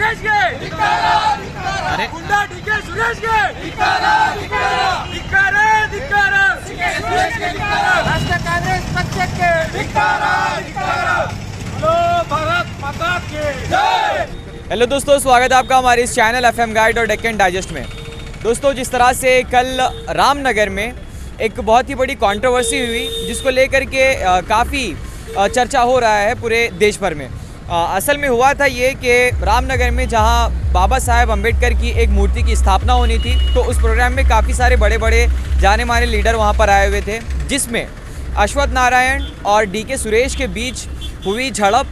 सुरेश गे अरे गुंडा डीके सुरेश गे राष्ट्र कांग्रेस पक्षಕ್ಕೆ हेलो भारत माता की जय। हेलो दोस्तों, स्वागत है आपका हमारे इस चैनल एफएम गाइड और डेक्कन डाइजेस्ट में। दोस्तों, जिस तरह से कल रामनगर में एक बहुत ही बड़ी कंट्रोवर्सी हुई जिसको लेकर के काफ़ी चर्चा हो रहा है पूरे देश भर में। असल में हुआ था ये कि रामनगर में जहां बाबा साहेब अम्बेडकर की एक मूर्ति की स्थापना होनी थी, तो उस प्रोग्राम में काफ़ी सारे बड़े बड़े जाने माने लीडर वहां पर आए हुए थे, जिसमें अश्वत्थ नारायण और डीके सुरेश के बीच हुई झड़प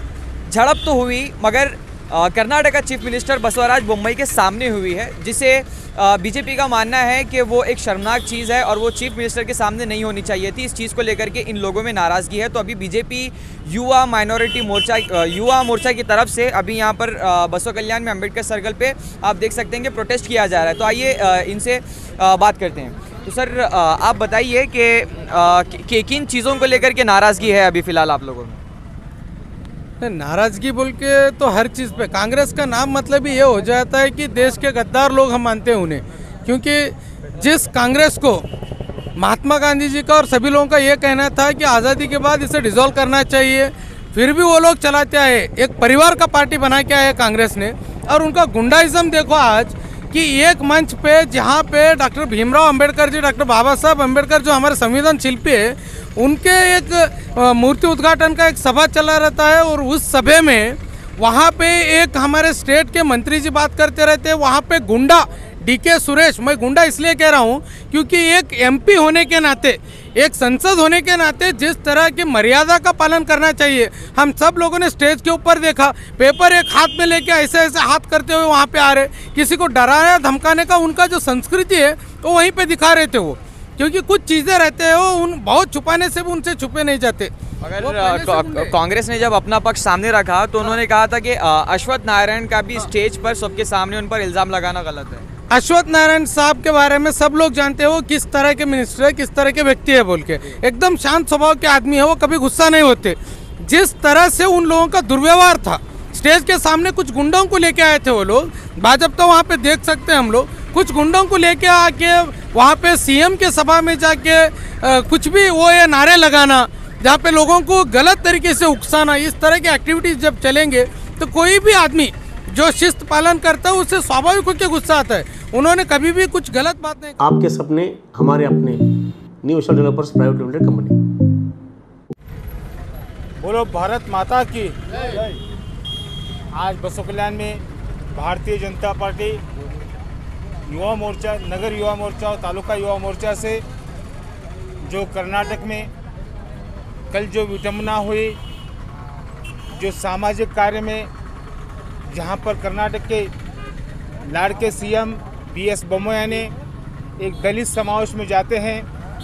तो हुई, मगर कर्नाटक का चीफ मिनिस्टर बसवराज बोम्मई के सामने हुई है, जिसे बीजेपी का मानना है कि वो एक शर्मनाक चीज़ है और वो चीफ मिनिस्टर के सामने नहीं होनी चाहिए थी। इस चीज़ को लेकर के इन लोगों में नाराज़गी है। तो अभी बीजेपी युवा मोर्चा की तरफ से अभी यहाँ पर बसव कल्याण में अम्बेडकर सर्कल पे आप देख सकते हैं कि प्रोटेस्ट किया जा रहा है। तो आइए इनसे बात करते हैं। तो सर, आप बताइए कि किन चीज़ों को लेकर के नाराज़गी है अभी फ़िलहाल आप लोगों में? नाराजगी बोल के तो हर चीज़ पे कांग्रेस का नाम मतलब ही ये हो जाता है कि देश के गद्दार लोग हम मानते हैं उन्हें, क्योंकि जिस कांग्रेस को महात्मा गांधी जी का और सभी लोगों का ये कहना था कि आज़ादी के बाद इसे डिसॉल्व करना चाहिए, फिर भी वो लोग चलाते आए, एक परिवार का पार्टी बना के आए कांग्रेस ने। और उनका गुंडाइज्म देखो आज कि एक मंच पे जहाँ पे डॉक्टर भीमराव अंबेडकर जी, डॉक्टर बाबा साहब अंबेडकर जो हमारे संविधान शिल्पी है, उनके एक मूर्ति उद्घाटन का एक सभा चला रहता है, और उस सभा में वहाँ पे एक हमारे स्टेट के मंत्री जी बात करते रहते हैं। वहाँ पे गुंडा डीके सुरेश, मैं गुंडा इसलिए कह रहा हूँ क्योंकि एक एमपी होने के नाते, एक संसद होने के नाते जिस तरह की मर्यादा का पालन करना चाहिए, हम सब लोगों ने स्टेज के ऊपर देखा, पेपर एक हाथ में लेके ऐसे ऐसे हाथ करते हुए वहाँ पे आ रहे, किसी को डराने धमकाने का उनका जो संस्कृति है वो वहीं पे दिखा रहे थे वो, क्योंकि कुछ चीज़ें रहते हैं वो उन बहुत छुपाने से भी उनसे छुपे नहीं जाते। अगर कांग्रेस ने जब अपना पक्ष सामने रखा तो उन्होंने कहा था कि अश्वत्थ नारायण का भी स्टेज पर सबके सामने उन पर इल्ज़ाम लगाना गलत है। अश्वत्थ नारायण साहब के बारे में सब लोग जानते हो किस तरह के मिनिस्टर है, किस तरह के व्यक्ति है बोल के, एकदम शांत स्वभाव के आदमी है, वो कभी गुस्सा नहीं होते। जिस तरह से उन लोगों का दुर्व्यवहार था, स्टेज के सामने कुछ गुंडों को लेके आए थे वो लोग, भाजपा वहाँ पे देख सकते हैं हम लोग, कुछ गुंडों को लेके आके वहाँ पे सीएम के सभा में जाके कुछ भी वो ये नारे लगाना, जहाँ पे लोगों को गलत तरीके से उकसाना, इस तरह की एक्टिविटीज जब चलेंगे तो कोई भी आदमी जो शिस्त पालन करता है उससे स्वाभाविक होकर गुस्सा आता है। उन्होंने कभी भी कुछ गलत बात नहीं। आपके सपने हमारे अपने, new Asia developers private limited company. बोलो भारत माता की। आज बसव कल्याण में भारतीय जनता पार्टी युवा मोर्चा, नगर युवा मोर्चा और तालुका युवा मोर्चा से जो कर्नाटक में कल जो विडंबना हुई, जो सामाजिक कार्य में जहां पर कर्नाटक के लाड़के सीएम बीएस बोम्मई ने एक दलित समावेश में जाते हैं,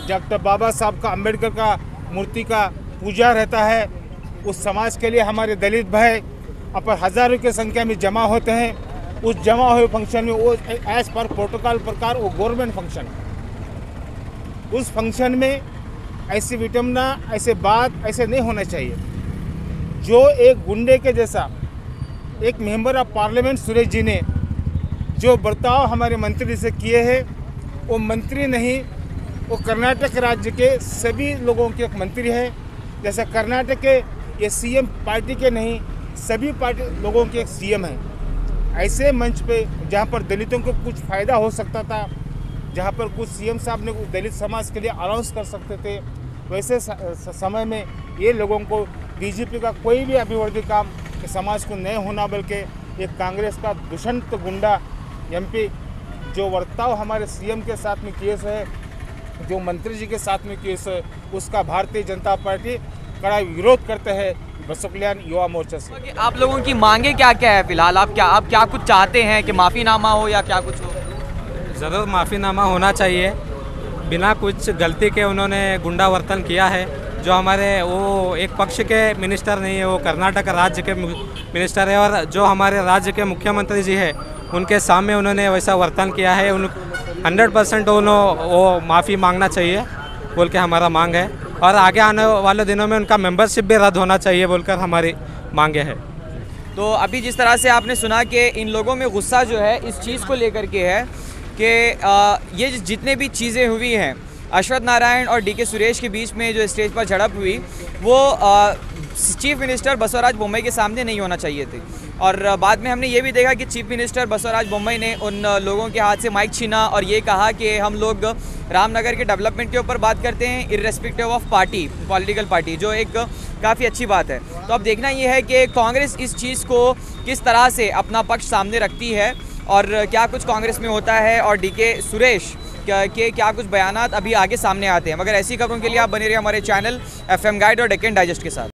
डॉक्टर बाबा साहब का अम्बेडकर का मूर्ति का पूजा रहता है, उस समाज के लिए हमारे दलित भाई पर हज़ारों की संख्या में जमा होते हैं। उस जमा हुए फंक्शन में वो एज पर प्रोटोकॉल प्रकार वो गवर्नमेंट फंक्शन, उस फंक्शन में ऐसी विडंबना, ऐसे बात ऐसे नहीं होना चाहिए। जो एक गुंडे के जैसा एक member of parliament Suresh ji ने जो बर्ताव हमारे मंत्री से किए हैं, वो मंत्री नहीं, वो कर्नाटक राज्य के सभी लोगों के एक मंत्री है। जैसे कर्नाटक के ये सीएम पार्टी के नहीं, सभी पार्टी लोगों के एक सीएम हैं। ऐसे मंच पे जहाँ पर दलितों को कुछ फ़ायदा हो सकता था, जहाँ पर कुछ सीएम साहब ने दलित समाज के लिए अनाउंस कर सकते थे, वैसे समय में ये लोगों को बीजेपी का कोई भी अभिवृद्धि काम समाज को नहीं होना, बल्कि एक कांग्रेस का दुष्यंत गुंडा एमपी जो वर्ताव हमारे सीएम के साथ में केस है, जो मंत्री जी के साथ में केस है, उसका भारतीय जनता पार्टी कड़ा विरोध करते हैं बसव कल्याण युवा मोर्चा से। आप लोगों की मांगे क्या क्या है फिलहाल? आप क्या कुछ चाहते हैं कि माफ़ीनामा हो या क्या कुछ हो? ज़रूर माफ़ीनामा होना चाहिए। बिना कुछ गलती के उन्होंने गुंडा वर्तन किया है। जो हमारे वो एक पक्ष के मिनिस्टर नहीं है, वो कर्नाटक राज्य के मिनिस्टर है, और जो हमारे राज्य के मुख्यमंत्री जी है उनके सामने उन्होंने वैसा वर्तन किया है। 100% वो माफ़ी मांगना चाहिए बोल के हमारा मांग है, और आगे आने वाले दिनों में उनका मेंबरशिप भी रद्द होना चाहिए बोलकर हमारी मांगे है। तो अभी जिस तरह से आपने सुना कि इन लोगों में गुस्सा जो है इस चीज़ को लेकर के है कि ये जितने भी चीज़ें हुई हैं, अश्वत्थ नारायण और डीके सुरेश के बीच में जो स्टेज पर झड़प हुई वो चीफ मिनिस्टर बसवराज बोम्मई के सामने नहीं होना चाहिए थे। और बाद में हमने ये भी देखा कि चीफ मिनिस्टर बसवराज बोम्मई ने उन लोगों के हाथ से माइक छीना और ये कहा कि हम लोग रामनगर के डेवलपमेंट के ऊपर बात करते हैं irrespective of party, political party, जो एक काफ़ी अच्छी बात है। तो अब देखना ये है कि कांग्रेस इस चीज़ को किस तरह से अपना पक्ष सामने रखती है और क्या कुछ कांग्रेस में होता है और डीके सुरेश के क्या कुछ बयानात अभी आगे सामने आते हैं। मगर ऐसी खबरों के लिए आप बने रहिए हमारे चैनल FM गाइड और डेक्कन डाइजेस्ट के साथ।